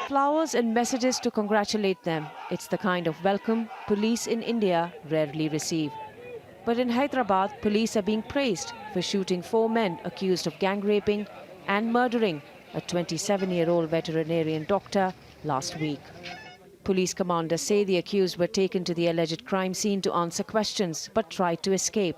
Flowers and messages to congratulate them. It's the kind of welcome police in India rarely receive. But in Hyderabad, police are being praised for shooting 4 men accused of gang raping and murdering a 27-year-old veterinarian doctor last week. Police commanders say the accused were taken to the alleged crime scene to answer questions but tried to escape.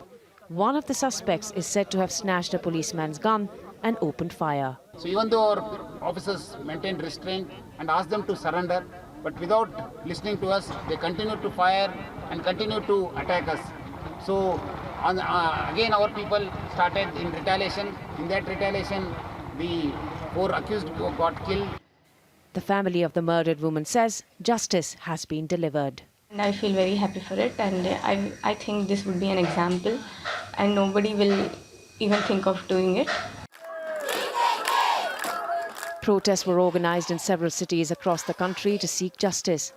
One of the suspects is said to have snatched a policeman's gun and opened fire. So even though our officers maintained restraint and asked them to surrender, but without listening to us, they continued to fire and continued to attack us. So again our people started in retaliation. In that retaliation, the 4 accused got killed. The family of the murdered woman says justice has been delivered. And I feel very happy for it, and I think this would be an example and nobody will even think of doing it. Protests were organized in several cities across the country to seek justice.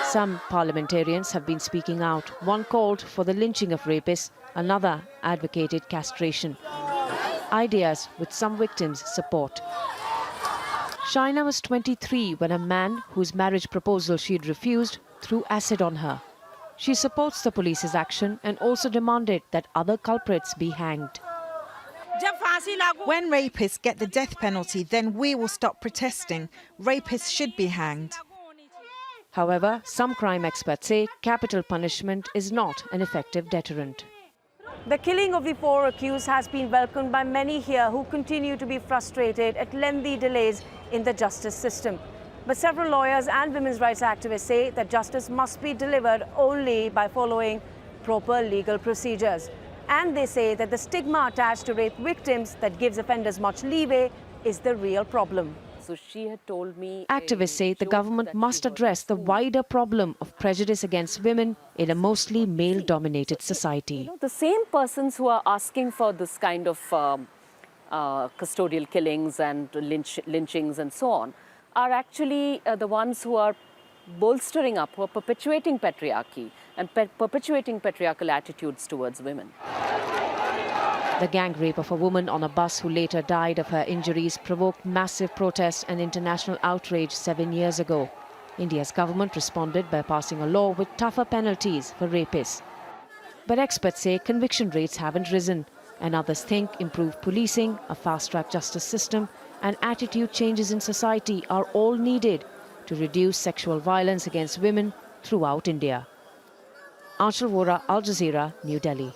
Some parliamentarians have been speaking out. One called for the lynching of rapists, another advocated castration. Ideas with some victims' support. SHANIA was 23 when a man whose marriage proposal she had refused threw acid on her. She supports the police's action and also demanded that other culprits be hanged. When rapists get the death penalty, then we will stop protesting. Rapists should be hanged. However, some crime experts say capital punishment is not an effective deterrent. The killing of the 4 accused has been welcomed by many here who continue to be frustrated at lengthy delays in the justice system. But several lawyers and women's rights activists say that justice must be delivered only by following proper legal procedures. And they say that the stigma attached to rape victims that gives offenders much leeway is the real problem. So she had told me. Activists say the government must address the wider problem of prejudice against women in a mostly male-dominated society. The same persons who are asking for this kind of custodial killings and lynchings and so on are actually the ones who are bolstering up, who are perpetuating patriarchy and perpetuating patriarchal attitudes towards women. The gang rape of a woman on a bus who later died of her injuries provoked massive protests and international outrage 7 years ago. India's government responded by passing a law with tougher penalties for rapists. But experts say conviction rates haven't risen, and others think improved policing, a fast-track justice system, and attitude changes in society are all needed to reduce sexual violence against women throughout India. Anchal, Vohra, Al Jazeera, New Delhi.